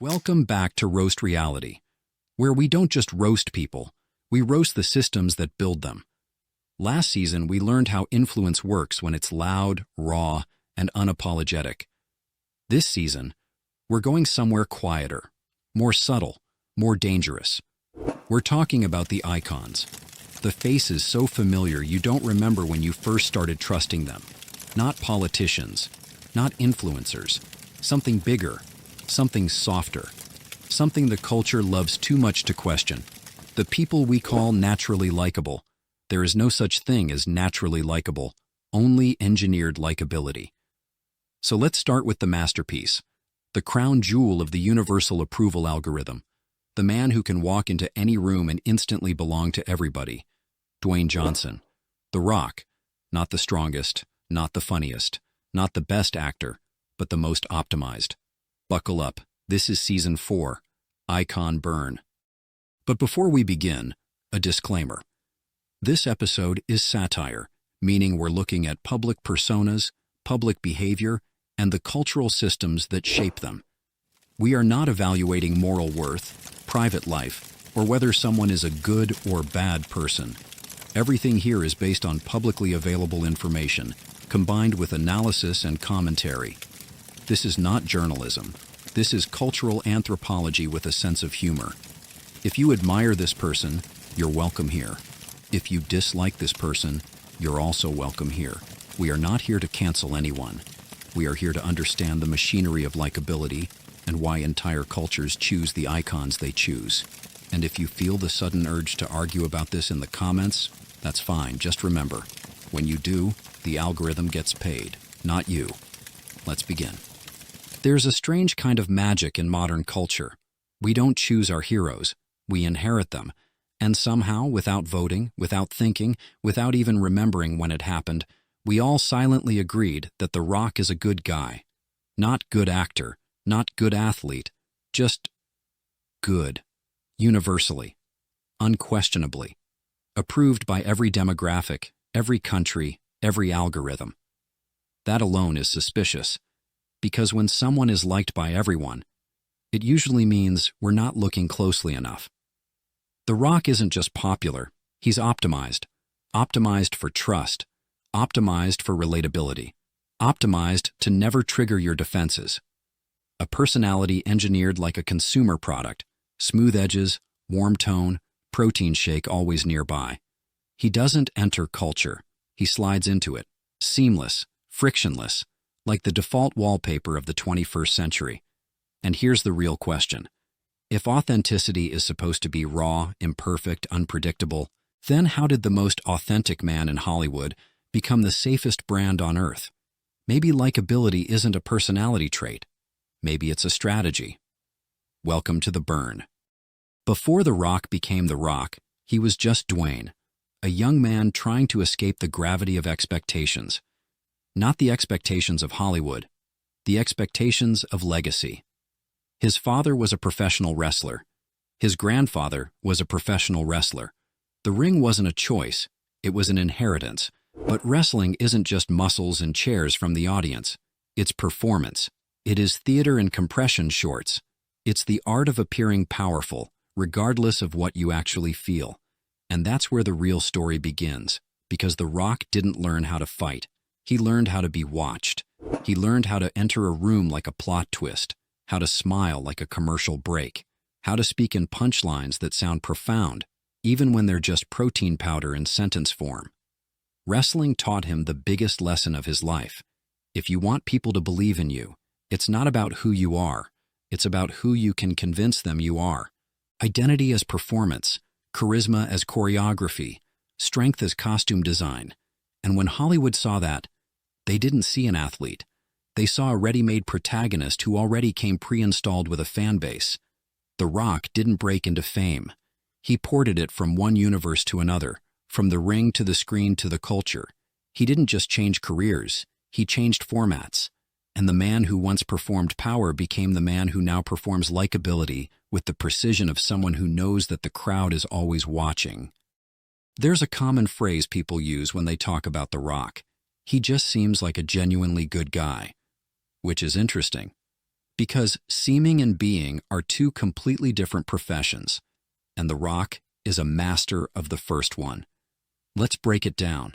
Welcome back to Roast Reality, where we don't just roast people, we roast the systems that build them. Last season, we learned how influence works when it's loud, raw, and unapologetic. This season, we're going somewhere quieter, more subtle, more dangerous. We're talking about the icons, the faces so familiar you don't remember when you first started trusting them. Not politicians, not influencers, something bigger, something softer, something the culture loves too much to question. The people we call naturally likable. There is no such thing as naturally likable, only engineered likability. So let's start with the masterpiece, the crown jewel of the universal approval algorithm, the man who can walk into any room and instantly belong to everybody. Dwayne Johnson, The Rock, not the strongest, not the funniest, not the best actor, but the most optimized. Buckle up, this is Season 4, Icon Burn. But before we begin, a disclaimer. This episode is satire, meaning we're looking at public personas, public behavior, and the cultural systems that shape them. We are not evaluating moral worth, private life, or whether someone is a good or bad person. Everything here is based on publicly available information, combined with analysis and commentary. This is not journalism. This is cultural anthropology with a sense of humor. If you admire this person, you're welcome here. If you dislike this person, you're also welcome here. We are not here to cancel anyone. We are here to understand the machinery of likability and why entire cultures choose the icons they choose. And if you feel the sudden urge to argue about this in the comments, that's fine. Just remember, when you do, the algorithm gets paid, not you. Let's begin. There's a strange kind of magic in modern culture. We don't choose our heroes, we inherit them. And somehow, without voting, without thinking, without even remembering when it happened, we all silently agreed that The Rock is a good guy. Not good actor, not good athlete, just good. Universally. Unquestionably. Approved by every demographic, every country, every algorithm. That alone is suspicious. Because when someone is liked by everyone, it usually means we're not looking closely enough. The Rock isn't just popular, he's optimized. Optimized for trust, optimized for relatability, optimized to never trigger your defenses. A personality engineered like a consumer product, smooth edges, warm tone, protein shake always nearby. He doesn't enter culture, he slides into it, seamless, frictionless, like the default wallpaper of the 21st century. And here's the real question. If authenticity is supposed to be raw, imperfect, unpredictable, then how did the most authentic man in Hollywood become the safest brand on earth? Maybe likability isn't a personality trait. Maybe it's a strategy. Welcome to the burn. Before The Rock became The Rock, he was just Dwayne, a young man trying to escape the gravity of expectations. Not the expectations of Hollywood, the expectations of legacy. His father was a professional wrestler. His grandfather was a professional wrestler. The ring wasn't a choice, it was an inheritance. But wrestling isn't just muscles and chairs from the audience. It's performance. It is theater and compression shorts. It's the art of appearing powerful, regardless of what you actually feel. And that's where the real story begins, because The Rock didn't learn how to fight. He learned how to be watched. He learned how to enter a room like a plot twist, how to smile like a commercial break, how to speak in punchlines that sound profound, even when they're just protein powder in sentence form. Wrestling taught him the biggest lesson of his life. If you want people to believe in you, it's not about who you are, it's about who you can convince them you are. Identity as performance, charisma as choreography, strength as costume design. And when Hollywood saw that, they didn't see an athlete. They saw a ready-made protagonist who already came pre-installed with a fan base. The Rock didn't break into fame. He ported it from one universe to another, from the ring to the screen to the culture. He didn't just change careers, he changed formats. And the man who once performed power became the man who now performs likability with the precision of someone who knows that the crowd is always watching. There's a common phrase people use when they talk about The Rock. He just seems like a genuinely good guy. Which is interesting, Because seeming and being are two completely different professions, and The Rock is a master of the first one. Let's break it down.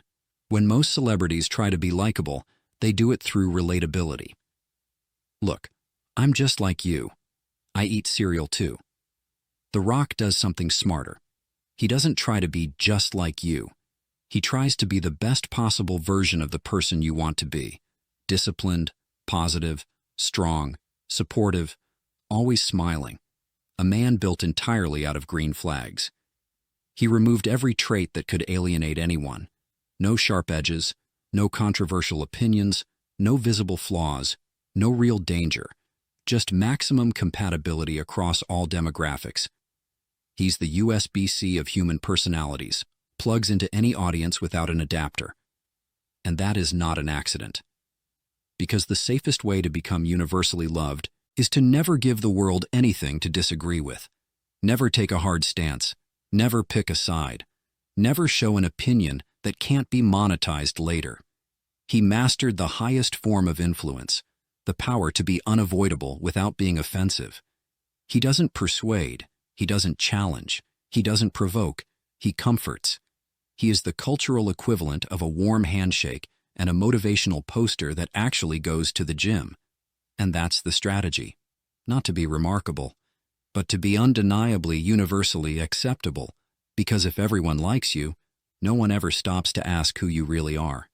When most celebrities try to be likable, they do it through relatability. Look, I'm just like you. I eat cereal too. The Rock does something smarter. He doesn't try to be just like you. He tries to be the best possible version of the person you want to be. Disciplined, positive, strong, supportive, always smiling. A man built entirely out of green flags. He removed every trait that could alienate anyone. No sharp edges, no controversial opinions, no visible flaws, no real danger. Just maximum compatibility across all demographics. He's the USB-C of human personalities, plugs into any audience without an adapter. And that is not an accident. Because the safest way to become universally loved is to never give the world anything to disagree with. Never take a hard stance. Never pick a side. Never show an opinion that can't be monetized later. He mastered the highest form of influence, the power to be unavoidable without being offensive. He doesn't persuade. He doesn't challenge. He doesn't provoke. He comforts. He is the cultural equivalent of a warm handshake and a motivational poster that actually goes to the gym. And that's the strategy. Not to be remarkable, but to be undeniably universally acceptable, because if everyone likes you, no one ever stops to ask who you really are.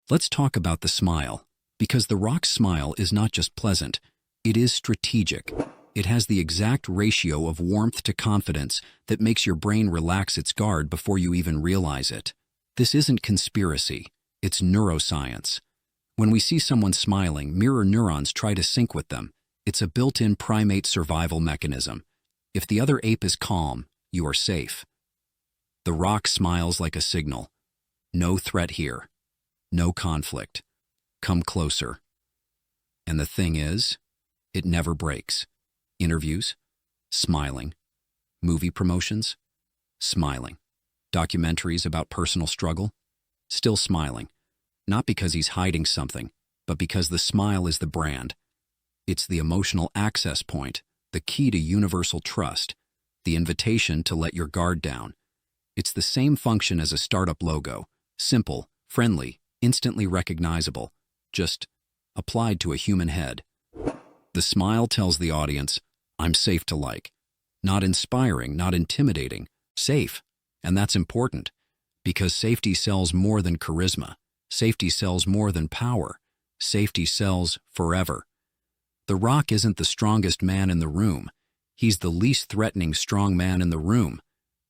Let's talk about the smile, because The Rock's smile is not just pleasant, it is strategic. It has the exact ratio of warmth to confidence that makes your brain relax its guard before you even realize it. This isn't conspiracy, it's neuroscience. When we see someone smiling, mirror neurons try to sync with them. It's a built-in primate survival mechanism. If the other ape is calm, you are safe. The Rock smiles like a signal. No threat here. No conflict. Come closer. And the thing is, it never breaks. Interviews, smiling. Movie promotions, smiling. Documentaries about personal struggle, still smiling. Not because he's hiding something, but because the smile is the brand. It's the emotional access point, the key to universal trust, the invitation to let your guard down. It's the same function as a startup logo, simple, friendly, instantly recognizable, just applied to a human head. The smile tells the audience, I'm safe to like. Not inspiring, not intimidating, safe. And that's important, because safety sells more than charisma. Safety sells more than power. Safety sells forever. The Rock isn't the strongest man in the room. He's the least threatening strong man in the room.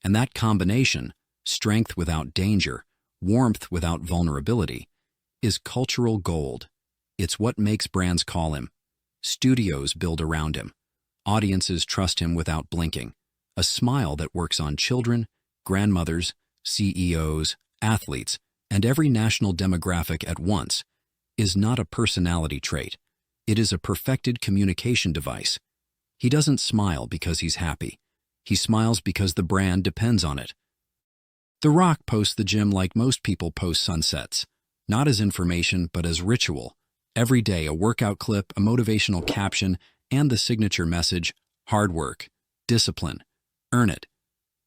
And that combination, strength without danger, warmth without vulnerability, is cultural gold. It's what makes brands call him. Studios build around him. Audiences trust him without blinking. A smile that works on children, grandmothers, CEOs, athletes, and every national demographic at once is not a personality trait. It is a perfected communication device. He doesn't smile because he's happy. He smiles because the brand depends on it. The Rock posts the gym like most people post sunsets, not as information but as ritual. Every day a workout clip, a motivational caption, and the signature message, hard work, discipline, earn it.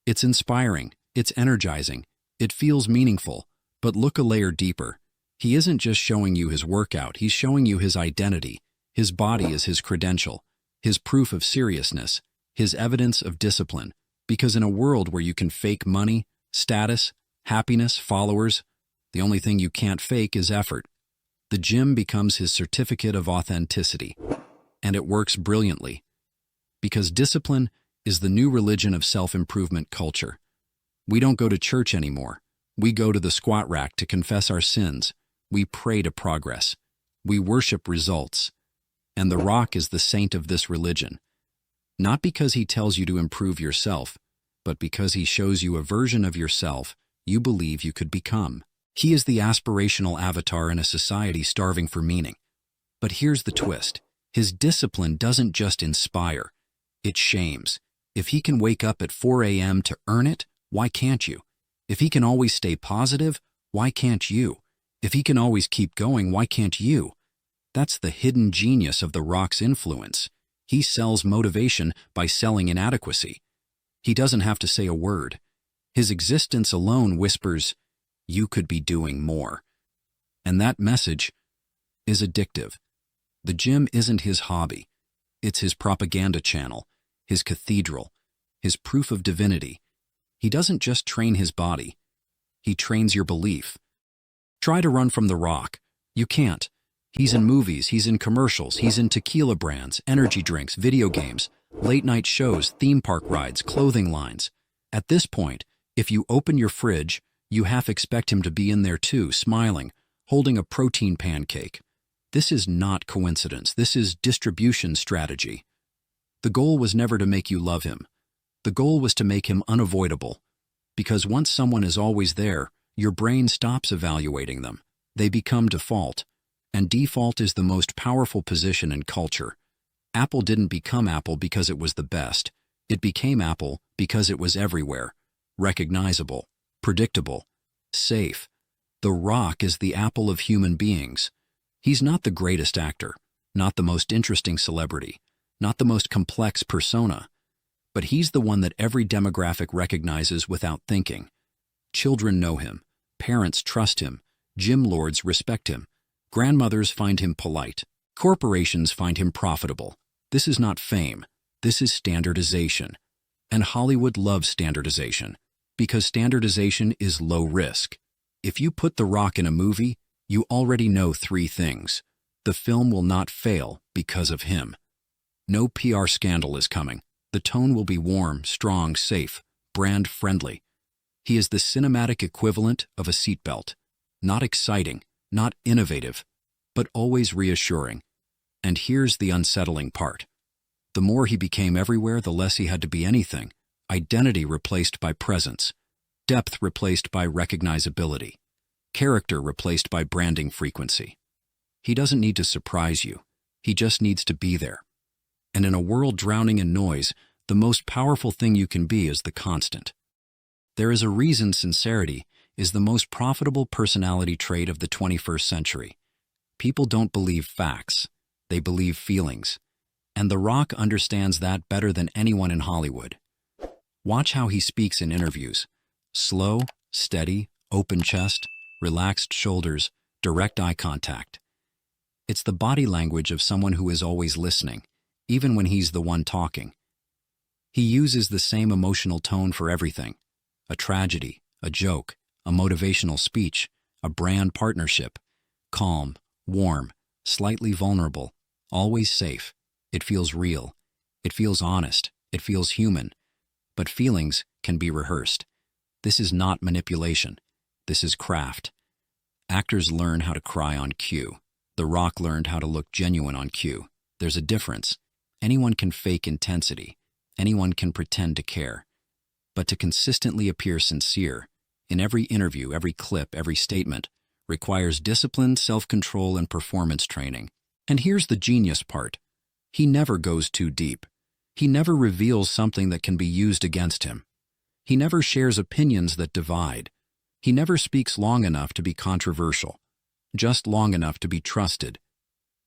It's inspiring, it's energizing, it feels meaningful, but look a layer deeper. He isn't just showing you his workout, he's showing you his identity. His body is his credential, his proof of seriousness, his evidence of discipline. Because in a world where you can fake money, status, happiness, followers, the only thing you can't fake is effort. The gym becomes his certificate of authenticity. And it works brilliantly. Because discipline is the new religion of self-improvement culture. We don't go to church anymore. We go to the squat rack to confess our sins. We pray to progress. We worship results. And The Rock is the saint of this religion. Not because he tells you to improve yourself, but because he shows you a version of yourself you believe you could become. He is the aspirational avatar in a society starving for meaning. But here's the twist. His discipline doesn't just inspire, it shames. If he can wake up at 4 a.m. to earn it, why can't you? If he can always stay positive, why can't you? If he can always keep going, why can't you? That's the hidden genius of The Rock's influence. He sells motivation by selling inadequacy. He doesn't have to say a word. His existence alone whispers, "You could be doing more." And that message is addictive. The gym isn't his hobby. It's his propaganda channel, his cathedral, his proof of divinity. He doesn't just train his body. He trains your belief. Try to run from The Rock. You can't. He's in movies, he's in commercials, he's in tequila brands, energy drinks, video games, late-night shows, theme park rides, clothing lines. At this point, if you open your fridge, you half expect him to be in there too, smiling, holding a protein pancake. This is not coincidence. This is distribution strategy. The goal was never to make you love him. The goal was to make him unavoidable. Because once someone is always there, your brain stops evaluating them. They become default. And default is the most powerful position in culture. Apple didn't become Apple because it was the best. It became Apple because it was everywhere. Recognizable, predictable, safe. The Rock is the Apple of human beings. He's not the greatest actor, not the most interesting celebrity, not the most complex persona, but he's the one that every demographic recognizes without thinking. Children know him, parents trust him, gym lords respect him, grandmothers find him polite, corporations find him profitable. This is not fame, this is standardization. And Hollywood loves standardization, because standardization is low risk. If you put The Rock in a movie, you already know 3 things. The film will not fail because of him. No PR scandal is coming. The tone will be warm, strong, safe, brand-friendly. He is the cinematic equivalent of a seatbelt. Not exciting, not innovative, but always reassuring. And here's the unsettling part. The more he became everywhere, the less he had to be anything. Identity replaced by presence. Depth replaced by recognizability. Character replaced by branding frequency. He doesn't need to surprise you. He just needs to be there. And in a world drowning in noise, the most powerful thing you can be is the constant. There is a reason sincerity is the most profitable personality trait of the 21st century. People don't believe facts. They believe feelings. And The Rock understands that better than anyone in Hollywood. Watch how he speaks in interviews. Slow, steady, open chest, relaxed shoulders, direct eye contact. It's the body language of someone who is always listening, even when he's the one talking. He uses the same emotional tone for everything. A tragedy, a joke, a motivational speech, a brand partnership. Calm, warm, slightly vulnerable, always safe. It feels real. It feels honest. It feels human. But feelings can be rehearsed. This is not manipulation. This is craft. Actors learn how to cry on cue. The Rock learned how to look genuine on cue. There's a difference. Anyone can fake intensity. Anyone can pretend to care. But to consistently appear sincere, in every interview, every clip, every statement, requires discipline, self-control, and performance training. And here's the genius part. He never goes too deep. He never reveals something that can be used against him. He never shares opinions that divide. He never speaks long enough to be controversial, just long enough to be trusted.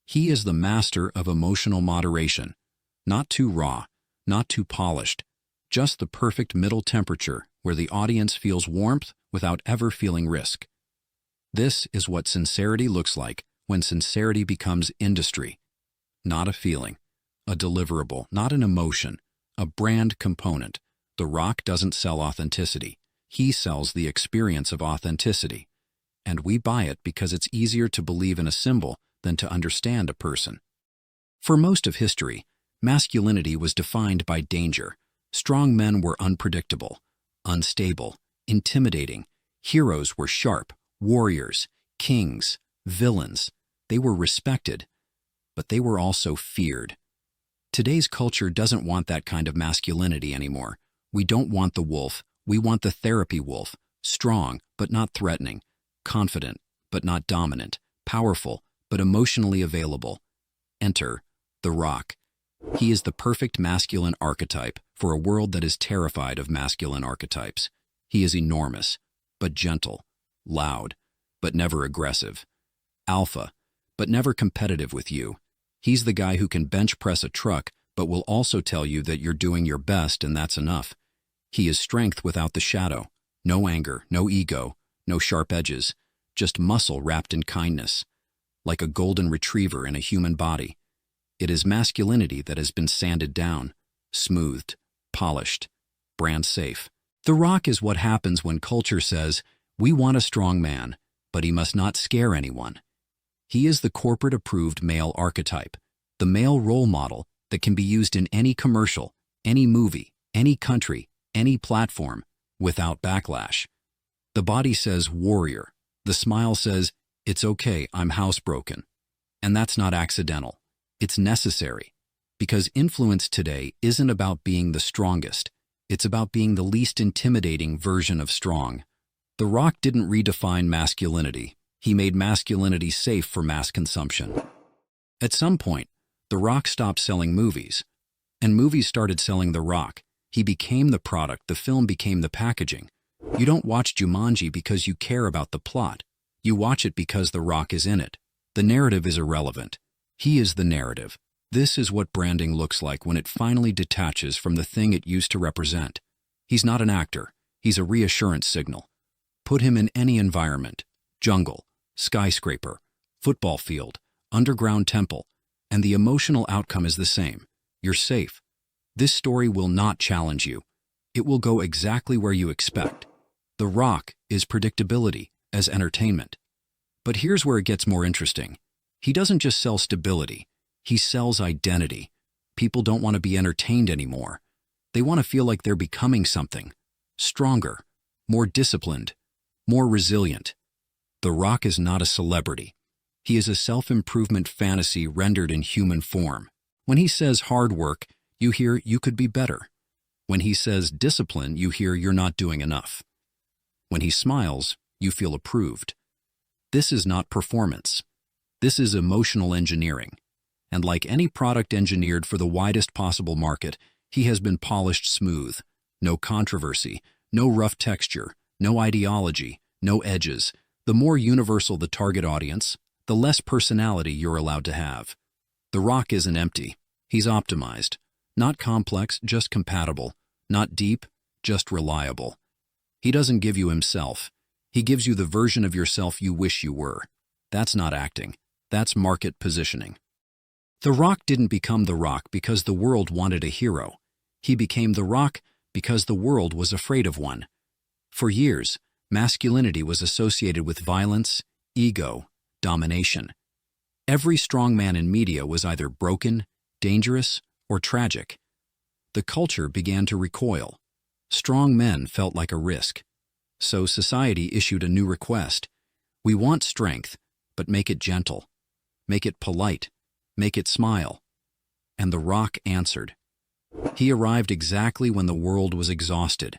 He is the master of emotional moderation, not too raw, not too polished, just the perfect middle temperature where the audience feels warmth without ever feeling risk. This is what sincerity looks like when sincerity becomes industry. Not a feeling, a deliverable, not an emotion, a brand component. The Rock doesn't sell authenticity. He sells the experience of authenticity. And we buy it because it's easier to believe in a symbol than to understand a person. For most of history, masculinity was defined by danger. Strong men were unpredictable, unstable, intimidating. Heroes were sharp, warriors, kings, villains. They were respected, but they were also feared. Today's culture doesn't want that kind of masculinity anymore. We don't want the wolf. We want the therapy wolf, strong but not threatening, confident but not dominant, powerful but emotionally available. Enter The Rock. He is the perfect masculine archetype for a world that is terrified of masculine archetypes. He is enormous, but gentle, loud, but never aggressive. Alpha, but never competitive with you. He's the guy who can bench press a truck, but will also tell you that you're doing your best and that's enough. He is strength without the shadow. No anger, no ego, no sharp edges, just muscle wrapped in kindness, like a golden retriever in a human body. It is masculinity that has been sanded down, smoothed, polished, brand safe. The Rock is what happens when culture says, we want a strong man, but he must not scare anyone. He is the corporate-approved male archetype, the male role model that can be used in any commercial, any movie, any country, any platform, without backlash. The body says warrior. The smile says, it's okay, I'm housebroken. And that's not accidental. It's necessary. Because influence today isn't about being the strongest. It's about being the least intimidating version of strong. The Rock didn't redefine masculinity. He made masculinity safe for mass consumption. At some point, The Rock stopped selling movies, and movies started selling The Rock. He became the product, the film became the packaging. You don't watch Jumanji because you care about the plot. You watch it because The Rock is in it. The narrative is irrelevant. He is the narrative. This is what branding looks like when it finally detaches from the thing it used to represent. He's not an actor. He's a reassurance signal. Put him in any environment, jungle, skyscraper, football field, underground temple, and the emotional outcome is the same. You're safe. This story will not challenge you. It will go exactly where you expect. The Rock is predictability as entertainment. But here's where it gets more interesting. He doesn't just sell stability. He sells identity. People don't want to be entertained anymore. They want to feel like they're becoming something. Stronger, more disciplined, more resilient. The Rock is not a celebrity. He is a self-improvement fantasy rendered in human form. When he says hard work, you hear you could be better. When he says discipline, you hear you're not doing enough. When he smiles, you feel approved. This is not performance. This is emotional engineering. And like any product engineered for the widest possible market, he has been polished smooth. No controversy, no rough texture, no ideology, no edges. The more universal the target audience, the less personality you're allowed to have. The Rock isn't empty. He's optimized. Not complex, just compatible. Not deep, just reliable. He doesn't give you himself. He gives you the version of yourself you wish you were. That's not acting. That's market positioning. The Rock didn't become The Rock because the world wanted a hero. He became The Rock because the world was afraid of one. For years, masculinity was associated with violence, ego, domination. Every strong man in media was either broken, dangerous, or tragic. The culture began to recoil. Strong men felt like a risk. So society issued a new request. We want strength, but make it gentle. Make it polite. Make it smile. And The Rock answered. He arrived exactly when the world was exhausted.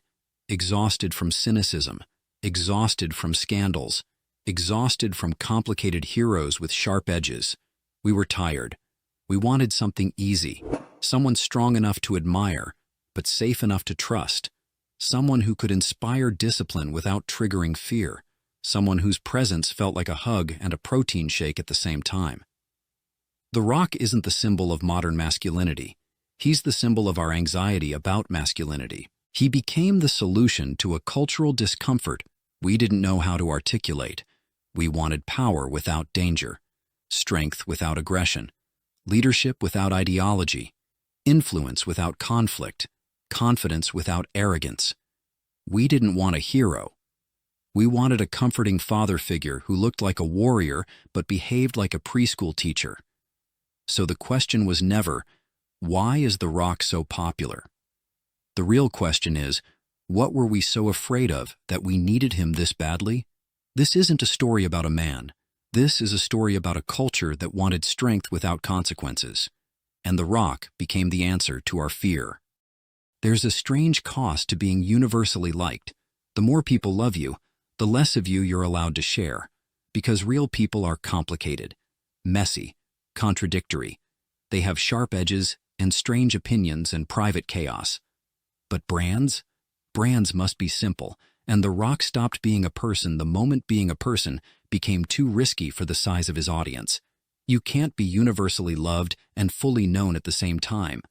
Exhausted from cynicism. Exhausted from scandals. Exhausted from complicated heroes with sharp edges. We were tired. We wanted something easy. Someone strong enough to admire, but safe enough to trust. Someone who could inspire discipline without triggering fear. Someone whose presence felt like a hug and a protein shake at the same time. The Rock isn't the symbol of modern masculinity. He's the symbol of our anxiety about masculinity. He became the solution to a cultural discomfort we didn't know how to articulate. We wanted power without danger, strength without aggression, leadership without ideology, influence without conflict, confidence without arrogance. We didn't want a hero. We wanted a comforting father figure who looked like a warrior but behaved like a preschool teacher. So the question was never, why is The Rock so popular? The real question is, what were we so afraid of that we needed him this badly? This isn't a story about a man. This is a story about a culture that wanted strength without consequences. And The Rock became the answer to our fear. There's a strange cost to being universally liked. The more people love you, the less of you you're allowed to share. Because real people are complicated, messy, contradictory. They have sharp edges and strange opinions and private chaos. But brands? Brands must be simple, and The Rock stopped being a person the moment being a person became too risky for the size of his audience. You can't be universally loved and fully known at the same time.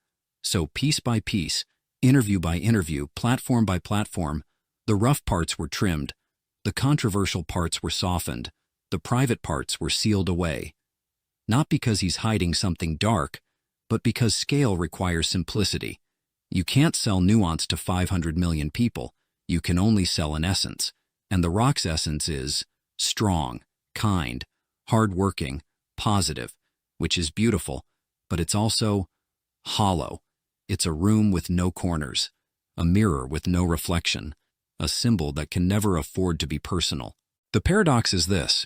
So piece by piece, interview by interview, platform by platform, the rough parts were trimmed, the controversial parts were softened, the private parts were sealed away. Not because he's hiding something dark, but because scale requires simplicity. You can't sell nuance to 500 million people. You can only sell an essence. And The Rock's essence is strong, kind, hardworking, positive, which is beautiful, but it's also hollow. It's a room with no corners, a mirror with no reflection, a symbol that can never afford to be personal. The paradox is this: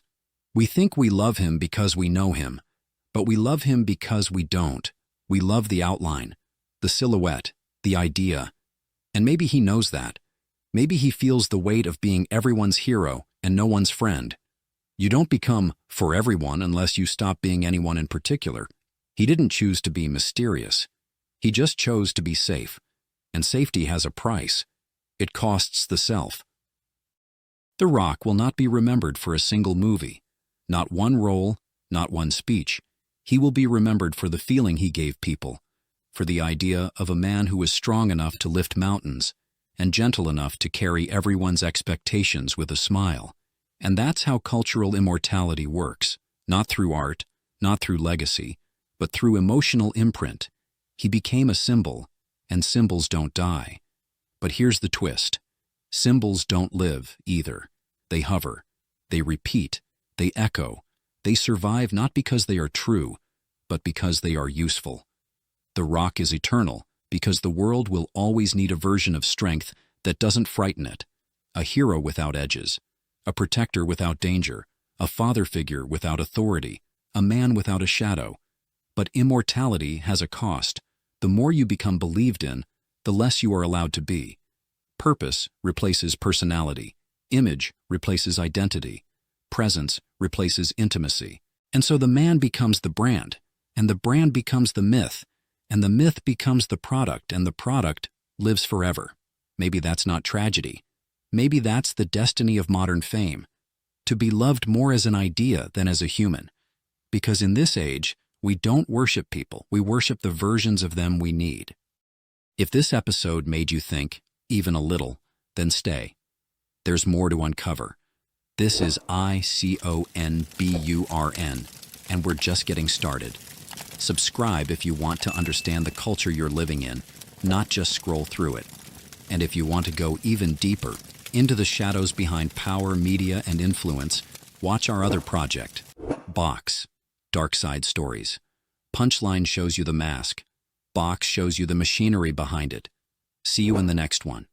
we think we love him because we know him, but we love him because we don't. We love the outline, the silhouette, the idea. And maybe he knows that. Maybe he feels the weight of being everyone's hero and no one's friend. You don't become for everyone unless you stop being anyone in particular. He didn't choose to be mysterious. He just chose to be safe. And safety has a price. It costs the self. The Rock will not be remembered for a single movie. Not one role, not one speech. He will be remembered for the feeling he gave people, for the idea of a man who was strong enough to lift mountains and gentle enough to carry everyone's expectations with a smile. And that's how cultural immortality works, not through art, not through legacy, but through emotional imprint. He became a symbol, and symbols don't die. But here's the twist. Symbols don't live either. They hover, they repeat, they echo. They survive not because they are true, but because they are useful. The Rock is eternal because the world will always need a version of strength that doesn't frighten it, a hero without edges, a protector without danger, a father figure without authority, a man without a shadow. But immortality has a cost. The more you become believed in, the less you are allowed to be. Purpose replaces personality. Image replaces identity. Presence replaces intimacy. And so the man becomes the brand, and the brand becomes the myth, and the myth becomes the product, and the product lives forever. Maybe that's not tragedy. Maybe that's the destiny of modern fame, to be loved more as an idea than as a human. Because in this age, we don't worship people, we worship the versions of them we need. If this episode made you think, even a little, then stay. There's more to uncover. This is ICONBURN, and we're just getting started. Subscribe if you want to understand the culture you're living in, not just scroll through it. And if you want to go even deeper into the shadows behind power, media, and influence, watch our other project, Box, Dark Side Stories. Punchline shows you the mask. Box shows you the machinery behind it. See you in the next one.